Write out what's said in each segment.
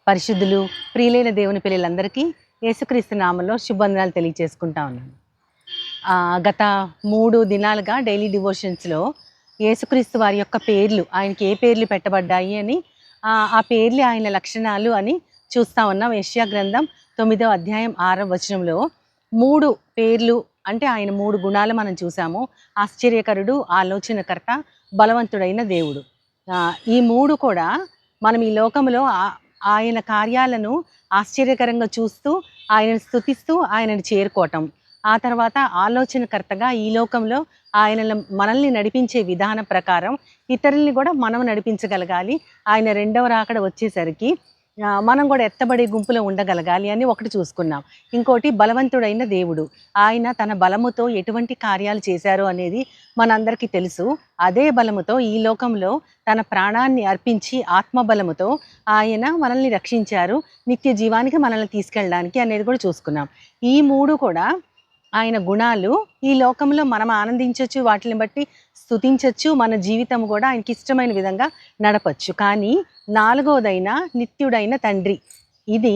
పరిశుద్ధులు ప్రియులైన దేవుని పిల్లలందరికీ యేసుక్రీస్తు నామంలో శుభవందనాలు తెలియజేసుకుంటా ఉన్నాను. గత 3 దినాలుగా డైలీ డివోషన్స్లో యేసుక్రీస్తు వారి యొక్క పేర్లు, ఆయనకి ఏ పేర్లు పెట్టబడ్డాయి అని, ఆ పేర్లు ఆయన లక్షణాలు అని చూస్తూ ఉన్నాం. యెషయా గ్రంథం 9వ అధ్యాయం 6వ వచనంలో 3 పేర్లు, అంటే ఆయన 3 గుణాలు మనం చూసాము. ఆశ్చర్యకరుడు, ఆలోచనకర్త, బలవంతుడైన దేవుడు. ఈ 3 కూడా మనం ఈ లోకంలో ఆయన కార్యాలను ఆశ్చర్యకరంగా చూస్తూ, ఆయనను స్తుతిస్తూ ఆయనను చేరుకోవటం. ఆ తర్వాత ఆలోచనకర్తగా ఈ లోకంలో ఆయన మనల్ని నడిపించే విధానం ప్రకారం ఇతరుల్ని కూడా మనం నడిపించగలగాలి. ఆయన రెండవ రాకడ వచ్చేసరికి మనం కూడా ఎత్తబడే గుంపులో ఉండగలగాలి అని ఒకటి చూసుకున్నాం. ఇంకోటి బలవంతుడైన దేవుడు. ఆయన తన బలముతో ఎటువంటి కార్యాలు చేశారు అనేది మనందరికీ తెలుసు. అదే బలముతో ఈ లోకంలో తన ప్రాణాన్ని అర్పించి ఆత్మబలముతో ఆయన మనల్ని రక్షించారు, నిత్య జీవానికి మనల్ని తీసుకెళ్ళడానికి అనేది కూడా చూసుకున్నాం. ఈ 3 కూడా ఆయన గుణాలు. ఈ లోకంలో మనం ఆనందించవచ్చు, వాటిని బట్టి స్తుతించవచ్చు, మన జీవితం కూడా ఆయనకి ఇష్టమైన విధంగా నడపచ్చు. కానీ 4వదైన నిత్యుడైన తండ్రి, ఇది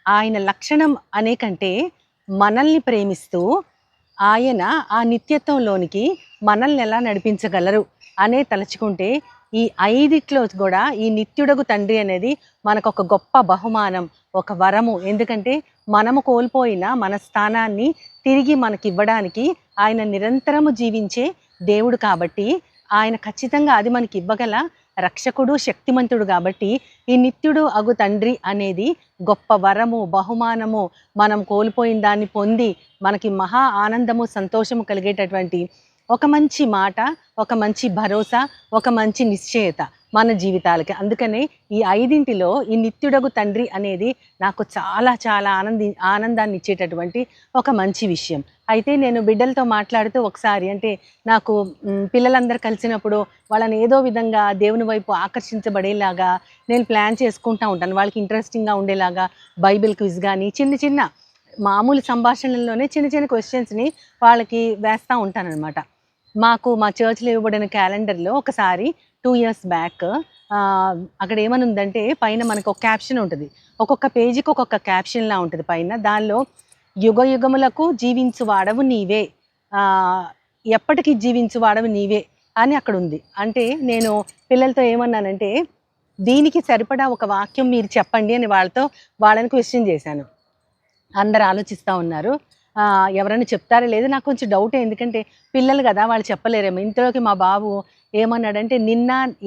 ఆయన లక్షణం అనే కంటే మనల్ని ప్రేమిస్తూ ఆయన ఆ నిత్యత్వంలోనికి మనల్ని ఎలా నడిపించగలరు అనే తలుచుకుంటే ఈ 5 కూడా ఈ నిత్యుడగు తండ్రి అనేది మనకు ఒక గొప్ప బహుమానం, ఒక వరము. ఎందుకంటే మనము కోల్పోయిన మన స్థానాన్ని తిరిగి మనకి ఇవ్వడానికి ఆయన నిరంతరము జీవించే దేవుడు కాబట్టి, ఆయన ఖచ్చితంగా అది మనకి ఇవ్వగల రక్షకుడు, శక్తిమంతుడు కాబట్టి ఈ నిత్యుడు అగు తండ్రి అనేది గొప్ప వరము, బహుమానము. మనం కోల్పోయిన దాన్ని పొంది మనకి మహా ఆనందము, సంతోషము కలిగేటటువంటి ఒక మంచి మాట, ఒక మంచి భరోసా, ఒక మంచి నిశ్చయత మన జీవితాలకి. అందుకనే ఈ 5లో ఈ నిత్యుడగు తండ్రి అనేది నాకు చాలా చాలా ఆనందాన్ని ఇచ్చేటటువంటి ఒక మంచి విషయం. అయితే నేను బిడ్డలతో మాట్లాడుతూ ఒకసారి, అంటే నాకు పిల్లలందరూ కలిసినప్పుడు వాళ్ళని ఏదో విధంగా దేవుని వైపు ఆకర్షించబడేలాగా నేను ప్లాన్ చేసుకుంటూ ఉంటాను. వాళ్ళకి ఇంట్రెస్టింగ్గా ఉండేలాగా బైబిల్ క్విజ్ కానీ చిన్న చిన్న మామూలు సంభాషణల్లోనే చిన్న చిన్న క్వశ్చన్స్ని వాళ్ళకి వేస్తూ ఉంటానన్నమాట. మా చర్చ్లో ఇవ్వబడిన క్యాలెండర్లో ఒకసారి 2 years బ్యాక్ అక్కడ ఏమని ఉందంటే, పైన మనకు ఒక క్యాప్షన్ ఉంటుంది. ఒక్కొక్క పేజీకి ఒక్కొక్క క్యాప్షన్లా ఉంటుంది పైన. దానిలో యుగ యుగములకు జీవించువాడవు నీవే, ఎప్పటికీ జీవించువాడవు నీవే అని అక్కడ ఉంది. అంటే నేను పిల్లలతో ఏమన్నానంటే, దీనికి సరిపడా ఒక వాక్యం మీరు చెప్పండి అని వాళ్ళని క్వశ్చన్ చేశాను. అందరు ఆలోచిస్తూ ఉన్నారు. ఎవరైనా చెప్తారో లేదు నాకు కొంచెం డౌటే, ఎందుకంటే పిల్లలు కదా, వాళ్ళు చెప్పలేరేమో. ఇంతలోకి మా బాబు ఏమన్నాడంటే,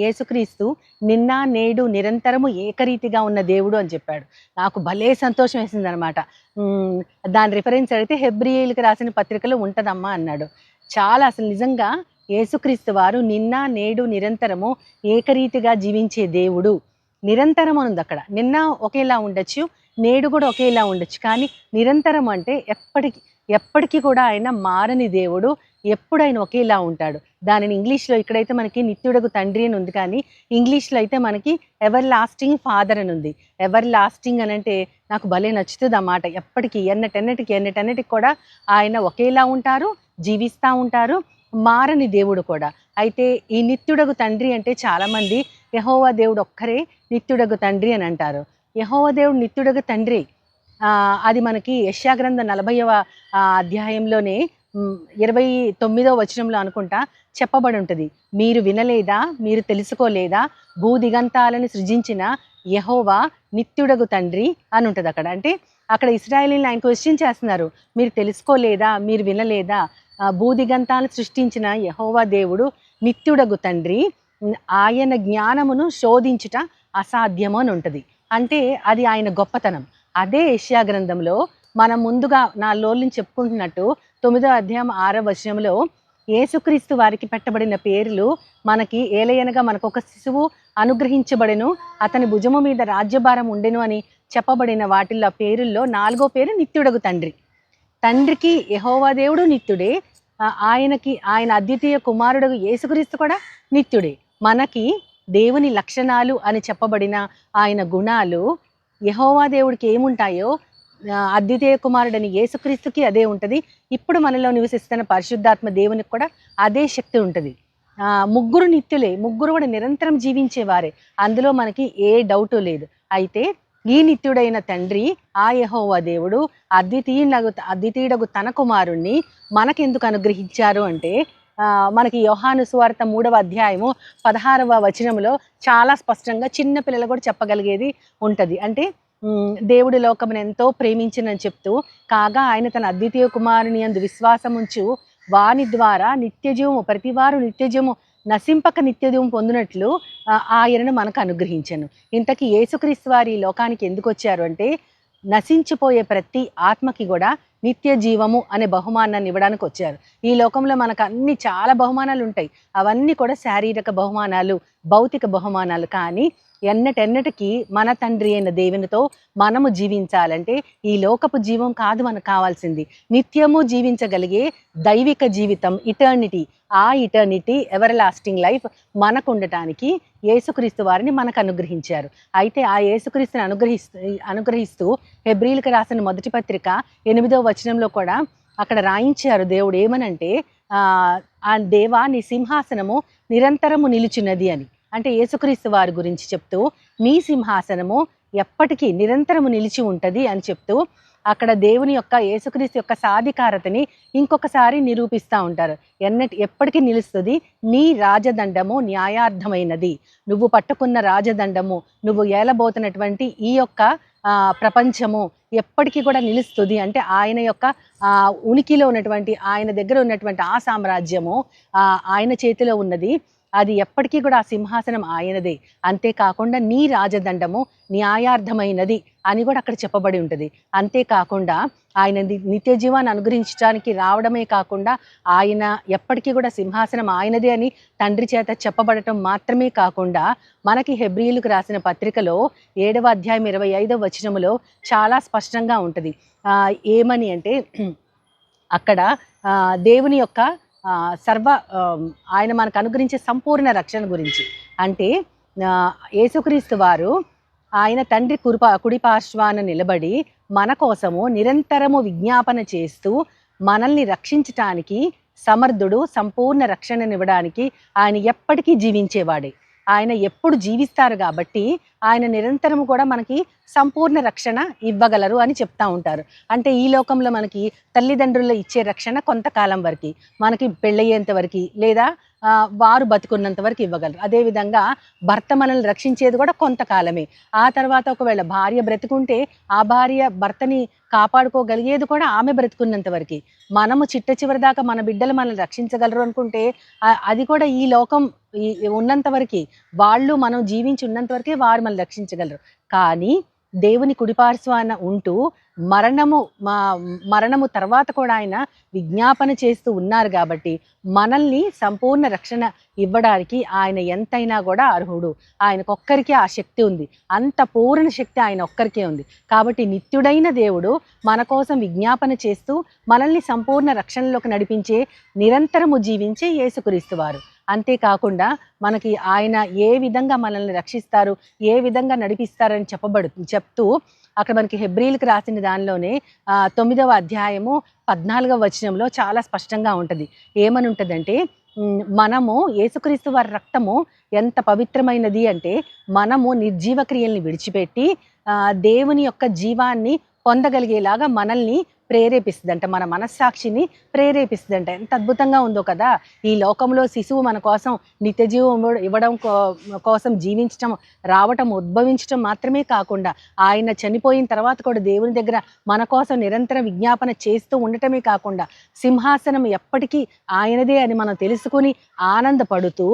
యేసుక్రీస్తు నిన్న నేడు నిరంతరము ఏకరీతిగా ఉన్న దేవుడు అని చెప్పాడు. నాకు భలే సంతోషం వేసింది అనమాట. దాని రిఫరెన్స్ అడిగితే హెబ్రీయులకు రాసిన పత్రికలో ఉంటుందమ్మా అన్నాడు. చాలా అసలు నిజంగా యేసుక్రీస్తు వారు నిన్న నేడు నిరంతరము ఏకరీతిగా జీవించే దేవుడు. నిరంతరం అని ఉంది అక్కడ. నిన్న ఒకేలా ఉండొచ్చు, నేడు కూడా ఒకేలా ఉండొచ్చు, కానీ నిరంతరం అంటే ఎప్పటికీ కూడా ఆయన మారని దేవుడు, ఎప్పుడైనా ఒకేలా ఉంటాడు. దానిని ఇంగ్లీష్లో ఇక్కడైతే మనకి నిత్యుడగు తండ్రి అని ఉంది, కానీ ఇంగ్లీష్లో అయితే మనకి ఎవర్ లాస్టింగ్ ఫాదర్ అని ఉంది. ఎవర్ లాస్టింగ్ అని అంటే నాకు భలే నచ్చుతుంది ఆ మాట. ఎప్పటికీ ఎన్నటన్నిటికి కూడా ఆయన ఒకేలా ఉంటారు, జీవిస్తూ ఉంటారు, మారని దేవుడు కూడా. అయితే ఈ నిత్యుడగు తండ్రి అంటే చాలామంది యెహోవా దేవుడు ఒక్కరే నిత్యుడగు తండ్రి అని అంటారు. యెహోవా దేవుడు నిత్యుడగు తండ్రి, అది మనకి యెషయా గ్రంథం 40వ అధ్యాయంలోనే 29వ వచనంలో అనుకుంటా చెప్పబడి ఉంటుంది. మీరు వినలేదా, మీరు తెలుసుకోలేదా, భూదిగంతాలను సృజించిన యెహోవా నిత్యుడగు తండ్రి అని ఉంటుంది అక్కడ. అంటే అక్కడ ఇశ్రాయేలీయులను ఆయన క్వశ్చన్ చేస్తున్నారు, మీరు తెలుసుకోలేదా, మీరు వినలేదా, భూదిగంతాలను సృష్టించిన యెహోవా దేవుడు నిత్యుడగు తండ్రి, ఆయన జ్ఞానమును శోధించుట అసాధ్యము అని ఉంటుంది. అంటే అది ఆయన గొప్పతనం. అదే యెషయా గ్రంథంలో మనం ముందుగా నా లోల్ని చెప్పుకుంటున్నట్టు 9వ అధ్యాయం 6వ వచనంలో యేసుక్రీస్తు వారికి పెట్టబడిన పేర్లు మనకి ఏలయనగా మనకు ఒక శిశువు అనుగ్రహించబడెను, అతని భుజము మీద రాజ్యభారం ఉండెను అని చెప్పబడిన వాటిల్లో పేరుల్లో 4వ పేరు నిత్యుడగు తండ్రి. తండ్రికి యెహోవా దేవుడు నిత్యుడే, ఆయన అద్వితీయ కుమారుడు యేసుక్రీస్తు కూడా నిత్యుడే. మనకి దేవుని లక్షణాలు అని చెప్పబడిన ఆయన గుణాలు యెహోవా దేవుడికి ఏముంటాయో అద్వితీయ కుమారుడని యేసుక్రీస్తుకి అదే ఉంటుంది. ఇప్పుడు మనలో నివసిస్తున్న పరిశుద్ధాత్మ దేవునికి కూడా అదే శక్తి ఉంటుంది. ముగ్గురు నిత్యులే, ముగ్గురు కూడా నిరంతరం జీవించేవారే, అందులో మనకి ఏ డౌటు లేదు. అయితే ఈ నిత్యుడైన తండ్రి ఆ యెహోవా దేవుడు అద్వితీయుడగు తన కుమారుణ్ణి మనకెందుకు అనుగ్రహించారు అంటే మనకి యోహాను సువార్త 3వ అధ్యాయము 16వ వచనంలో చాలా స్పష్టంగా చిన్న పిల్లలు కూడా చెప్పగలిగేది ఉంటుంది. అంటే దేవుడి లోకమును ఎంతో ప్రేమించినని చెప్తూ, కాగా ఆయన తన అద్వితీయ కుమారుని యందు విశ్వాసముంచు వాని ద్వారా నిత్యజీవము, ప్రతివారు నిత్యజీవము నశింపక నిత్యజీవం పొందినట్లు ఆయనను మనకు అనుగ్రహించను. ఇంతకీ యేసుక్రీస్తు వారి లోకానికి ఎందుకు వచ్చారు అంటే, నశించిపోయే ప్రతి ఆత్మకి కూడా నిత్య జీవము అనే బహుమానాన్ని ఇవ్వడానికి వచ్చారు. ఈ లోకంలో మనకు అన్ని చాలా బహుమానాలు ఉంటాయి. అవన్నీ కూడా శారీరక బహుమానాలు, భౌతిక బహుమానాలు. కానీ ఎన్నటెన్నటికీ మన తండ్రి అయిన దేవునితో మనము జీవించాలంటే ఈ లోకపు జీవం కాదు మనకు కావాల్సింది, నిత్యము జీవించగలిగే దైవిక జీవితం, ఇటర్నిటీ. ఆ ఇటర్నిటీ, ఎవర్ లాస్టింగ్ లైఫ్ మనకు ఉండటానికి యేసుక్రీస్తు వారిని మనకు అనుగ్రహించారు. అయితే ఆ యేసుక్రీస్తుని అనుగ్రహిస్తూ హెబ్రీలకు రాసిన మొదటి పత్రిక 8వ వచనంలో కూడా అక్కడ రాయించారు దేవుడు ఏమనంటే, ఆ దేవా నీ సింహాసనము నిరంతరము నిలుచున్నది అని. అంటే యేసుక్రీస్తు వారి గురించి చెప్తూ, మీ సింహాసనము ఎప్పటికీ నిరంతరము నిలిచి ఉంటుంది అని చెప్తూ అక్కడ దేవుని యొక్క, యేసుక్రీస్తు యొక్క సాధికారతని ఇంకొకసారి నిరూపిస్తూ ఉంటారు. ఎప్పటికీ నిలుస్తుంది, నీ రాజదండము న్యాయార్థమైనది. నువ్వు పట్టుకున్న రాజదండము, నువ్వు ఏలబోతున్నటువంటి ఈ యొక్క ప్రపంచము ఎప్పటికీ కూడా నిలుస్తుంది. అంటే ఆయన యొక్క ఉనికిలో ఉన్నటువంటి, ఆయన దగ్గర ఉన్నటువంటి ఆ సామ్రాజ్యము ఆయన చేతిలో ఉన్నది. అది ఎప్పటికీ కూడా ఆ సింహాసనం ఆయనదే. అంతేకాకుండా నీ రాజదండము న్యాయార్థమైనది అని కూడా అక్కడ చెప్పబడి ఉంటుంది. అంతేకాకుండా ఆయన నిత్య జీవాన్ని అనుగ్రహించడానికి రావడమే కాకుండా ఆయన ఎప్పటికీ కూడా సింహాసనం ఆయనదే అని తండ్రి చేత చెప్పబడటం మాత్రమే కాకుండా, మనకి హెబ్రీయులకు రాసిన పత్రికలో 7వ అధ్యాయం 25వ వచనములో చాలా స్పష్టంగా ఉంటుంది. ఏమని అంటే, అక్కడ దేవుని యొక్క ఆయన మనకు అనుగ్రహించే సంపూర్ణ రక్షణ గురించి. అంటే యేసుక్రీస్తు వారు ఆయన తండ్రి కుడి పార్శ్వాన నిలబడి మన కోసము నిరంతరము విజ్ఞాపన చేస్తూ మనల్ని రక్షించటానికి సమర్థుడు, సంపూర్ణ రక్షణనివ్వడానికి ఆయన ఎప్పటికీ జీవించేవాడే. ఆయన ఎప్పుడు జీవిస్తారు కాబట్టి ఆయన నిరంతరం కూడా మనకి సంపూర్ణ రక్షణ ఇవ్వగలరు అని చెప్తా ఉంటారు. అంటే ఈ లోకంలో మనకి తల్లిదండ్రులు ఇచ్చే రక్షణ కొంతకాలం వరకు, మనకి పెళ్ళయ్యేంత వరకు, లేదా వారు బతుకున్నంత వరకు ఇవ్వగలరు. అదేవిధంగా భర్త మనల్ని రక్షించేది కూడా కొంతకాలమే. ఆ తర్వాత ఒకవేళ భార్య బ్రతుకుంటే ఆ భార్య భర్తని కాపాడుకోగలిగేది కూడా ఆమె బ్రతుకున్నంత వరకు. మనము చిట్ట చివరి దాకా మన బిడ్డలు మనల్ని రక్షించగలరు అనుకుంటే అది కూడా ఈ లోకం ఉన్నంత వరకు, వాళ్ళు మనం జీవించి ఉన్నంత వరకే వారు మనల్ని రక్షించగలరు. కానీ దేవుని కుడిపార్శ్వాన ఉంటూ మరణము తర్వాత కూడా ఆయన విజ్ఞాపన చేస్తూ ఉన్నారు కాబట్టి మనల్ని సంపూర్ణ రక్షణ ఇవ్వడానికి ఆయన ఎంతైనా కూడా అర్హుడు. ఆయనకొక్కరికే ఆ శక్తి ఉంది. అంత పూర్ణ శక్తి ఆయన ఒక్కరికే ఉంది. కాబట్టి నిత్యుడైన దేవుడు మన కోసం విజ్ఞాపన చేస్తూ మనల్ని సంపూర్ణ రక్షణలోకి నడిపించే, నిరంతరము జీవించే యేసుక్రీస్తు వారు. అంతేకాకుండా మనకి ఆయన ఏ విధంగా మనల్ని రక్షిస్తారు, ఏ విధంగా నడిపిస్తారని చెప్తూ అక్కడ మనకి హెబ్రీలకు రాసిన దానిలోనే 9వ అధ్యాయము 14వ వచనంలో చాలా స్పష్టంగా ఉంటుంది. ఏమని ఉంటుందంటే, మనము యేసుక్రీస్తు వారి రక్తము ఎంత పవిత్రమైనది అంటే, మనము నిర్జీవ క్రియల్ని విడిచిపెట్టి దేవుని యొక్క జీవాన్ని పొందగలిగేలాగా మనల్ని ప్రేరేపిస్తుందంట, మన మనస్సాక్షిని ప్రేరేపిస్తుందంట. ఎంత అద్భుతంగా ఉందో కదా. ఈ లోకంలో శిశువు మన కోసం నిత్యజీవం ఇవ్వడం కోసం జీవించడం, రావటం, ఉద్భవించడం మాత్రమే కాకుండా ఆయన చనిపోయిన తర్వాత కూడా దేవుని దగ్గర మన కోసం నిరంతరం విజ్ఞాపన చేస్తూ ఉండటమే కాకుండా సింహాసనం ఎప్పటికీ ఆయనదే అని మనం తెలుసుకుని ఆనందపడుతూ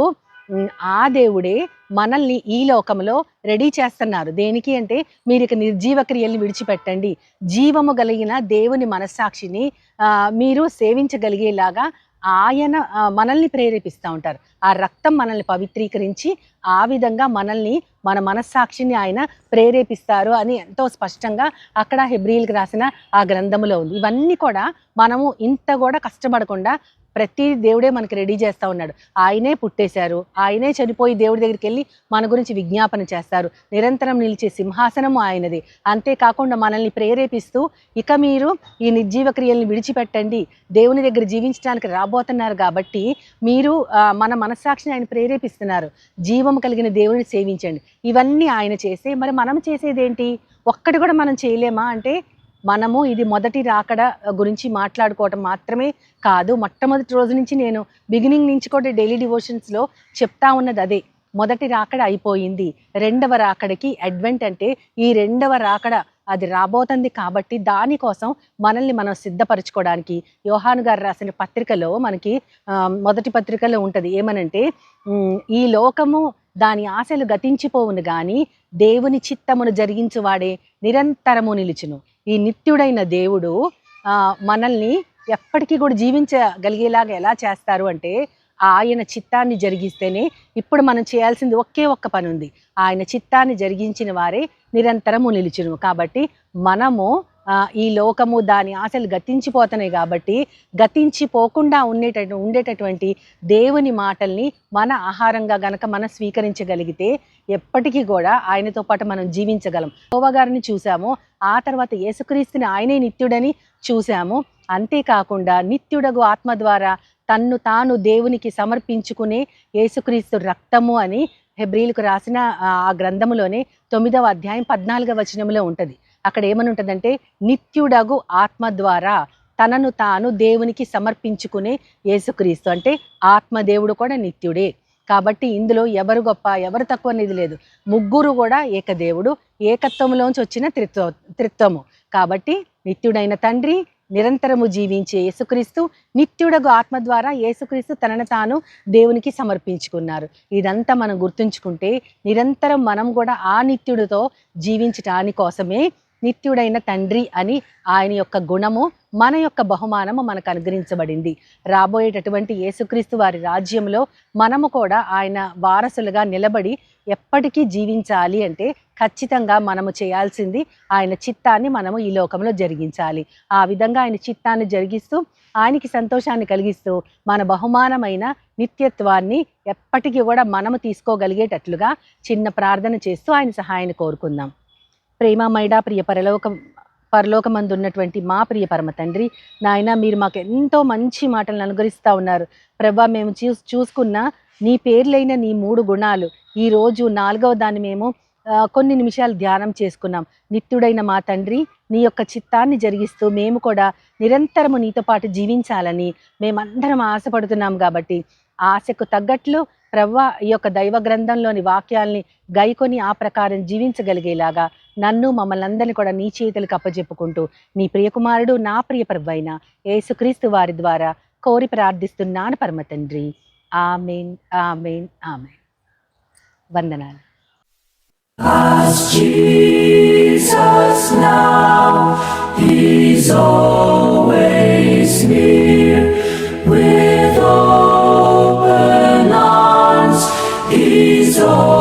ఆ దేవుడే మనల్ని ఈ లోకంలో రెడీ చేస్తున్నారు. దేనికి అంటే, మీరు ఇక నిర్జీవ క్రియల్ని విడిచిపెట్టండి, జీవము కలిగిన దేవుని మనస్సాక్షిని మీరు సేవించగలిగేలాగా ఆయన మనల్ని ప్రేరేపిస్తూ ఉంటారు. ఆ రక్తం మనల్ని పవిత్రీకరించి ఆ విధంగా మనల్ని, మన మనస్సాక్షిని ఆయన ప్రేరేపిస్తారు అని ఎంతో స్పష్టంగా అక్కడ హెబ్రీయులకు రాసిన ఆ గ్రంథములో ఉంది. ఇవన్నీ కూడా మనము ఇంత కూడా కష్టపడకుండా ప్రతి దేవుడే మనకి రెడీ చేస్తూ ఉన్నాడు. ఆయనే పుట్టేశారు, ఆయనే చనిపోయి దేవుడి దగ్గరికి వెళ్ళి మన గురించి విజ్ఞాపన చేస్తారు. నిరంతరం నిలిచే సింహాసనము ఆయనది. అంతేకాకుండా మనల్ని ప్రేరేపిస్తూ, ఇక మీరు ఈ నిర్జీవ క్రియల్ని విడిచిపెట్టండి, దేవుని దగ్గర జీవించడానికి రాబోతున్నారు కాబట్టి మీరు మన మనస్సాక్షిని ఆయన ప్రేరేపిస్తున్నారు, జీవం కలిగిన దేవుని సేవించండి. ఇవన్నీ ఆయన చేస్తే మరి మనం చేసేదేంటి? ఒక్కటి కూడా మనం చేయలేమా అంటే, మనము ఇది మొదటి రాకడ గురించి మాట్లాడుకోవటం మాత్రమే కాదు. మొట్టమొదటి రోజు నుంచి నేను బిగినింగ్ నుంచి కూడా డైలీ డివోషన్స్లో చెప్తా ఉన్నది అదే. మొదటి రాకడ అయిపోయింది, రెండవ రాకడకి అడ్వెంట్ అంటే ఈ రెండవ రాకడ అది రాబోతుంది. కాబట్టి దానికోసం మనల్ని మనం సిద్ధపరచుకోవడానికి యోహాను గారు రాసిన పత్రికలో మనకి మొదటి పత్రికలో ఉంటుంది ఏమనంటే, ఈ లోకము దాని ఆశలు గతించిపోవును గాని దేవుని చిత్తమును జరిగించువాడే నిరంతరము నిలుచును. ఈ నిత్యుడైన దేవుడు మనల్ని ఎప్పటికీ కూడా జీవించగలిగేలాగా ఎలా చేస్తారు అంటే, ఆయన చిత్తాన్ని జరిగిస్తేనే. ఇప్పుడు మనం చేయాల్సింది ఒకే ఒక్క పని ఉంది, ఆయన చిత్తాన్ని జరిగించిన వారే నిరంతరము నిలుచును. కాబట్టి మనము ఈ లోకము దాని ఆశలు గతించిపోతున్నాయి కాబట్టి గతించిపోకుండా ఉండేటటువంటి దేవుని మాటల్ని మన ఆహారంగా గనక మనం స్వీకరించగలిగితే ఎప్పటికీ కూడా ఆయనతో పాటు మనం జీవించగలం. యెహోవా గారిని చూసాము, ఆ తర్వాత యేసుక్రీస్తుని ఆయనే నిత్యుడని చూసాము. అంతేకాకుండా నిత్యుడగు ఆత్మ ద్వారా తన్ను తాను దేవునికి సమర్పించుకునే యేసుక్రీస్తు రక్తము అని హెబ్రీలకు రాసిన ఆ గ్రంథములోనే 9వ అధ్యాయం 14వ వచనంలో ఉంటుంది. అక్కడ ఏమని ఉంటుందంటే, నిత్యుడగు ఆత్మ ద్వారా తనను తాను దేవునికి సమర్పించుకునే యేసుక్రీస్తు అంటే ఆత్మదేవుడు కూడా నిత్యుడే. కాబట్టి ఇందులో ఎవరు గొప్ప ఎవరు తక్కువ అనేది లేదు. ముగ్గురు కూడా ఏకదేవుడు, ఏకత్వంలోంచి వచ్చిన త్రిత్వము. కాబట్టి నిత్యుడైన తండ్రి, నిరంతరము జీవించే యేసుక్రీస్తు, నిత్యుడగు ఆత్మ ద్వారా యేసుక్రీస్తు తనను తాను దేవునికి సమర్పించుకున్నారు. ఇదంతా మనం గుర్తుంచుకుంటే నిరంతరం మనం కూడా ఆ నిత్యుడితో జీవించటాని కోసమే నిత్యుడైన తండ్రి అని ఆయన యొక్క గుణము, మన యొక్క బహుమానము మనకు అనుగ్రహించబడింది. రాబోయేటటువంటి యేసుక్రీస్తు వారి రాజ్యంలో మనము కూడా ఆయన వారసులుగా నిలబడి ఎప్పటికీ జీవించాలి అంటే ఖచ్చితంగా మనము చేయాల్సింది ఆయన చిత్తాన్ని మనము ఈ లోకంలో జరిగించాలి. ఆ విధంగా ఆయన చిత్తాన్ని జరిగిస్తూ ఆయనకి సంతోషాన్ని కలిగిస్తూ మన బహుమానమైన నిత్యత్వాన్ని ఎప్పటికీ కూడా మనము తీసుకోగలిగేటట్లుగా చిన్న ప్రార్థన చేస్తూ ఆయన సహాయాన్ని కోరుకుందాం. ప్రేమమైడా ప్రియ పరలోకమందు ఉన్నటువంటి మా ప్రియ పరమ తండ్రి, నాయన మీరు మాకు ఎంతో మంచి మాటలను అనుగ్రహిస్తూ ఉన్నారు ప్రభా. మేము చూసుకున్న నీ పేర్లైన నీ 3 గుణాలు ఈరోజు 4వ దాన్ని మేము కొన్ని నిమిషాలు ధ్యానం చేసుకున్నాం. నిత్యుడైన మా తండ్రి, నీ యొక్క చిత్తాన్ని జరిగిస్తూ మేము కూడా నిరంతరము నీతో పాటు జీవించాలని మేమందరం ఆశపడుతున్నాం. కాబట్టి ఆశకు తగ్గట్లు ప్రవ్వా ఈ యొక్క దైవ గ్రంథంలోని వాక్యాల్ని గైకొని ఆ ప్రకారం జీవించగలిగేలాగా నన్ను మమ్మల్ని అందరినీ కూడా నీ చేతులకు అప్పచెప్పుకుంటూ నీ ప్రియకుమారుడు నా ప్రియ ప్రభు అయిన యేసుక్రీస్తు వారి ద్వారా కోరి ప్రార్థిస్తున్నాను పరమ తండ్రి. ఆమేన్, ఆమేన్, ఆమేన్. వందనాలు. As Jesus now, He's always near, with open arms, He's always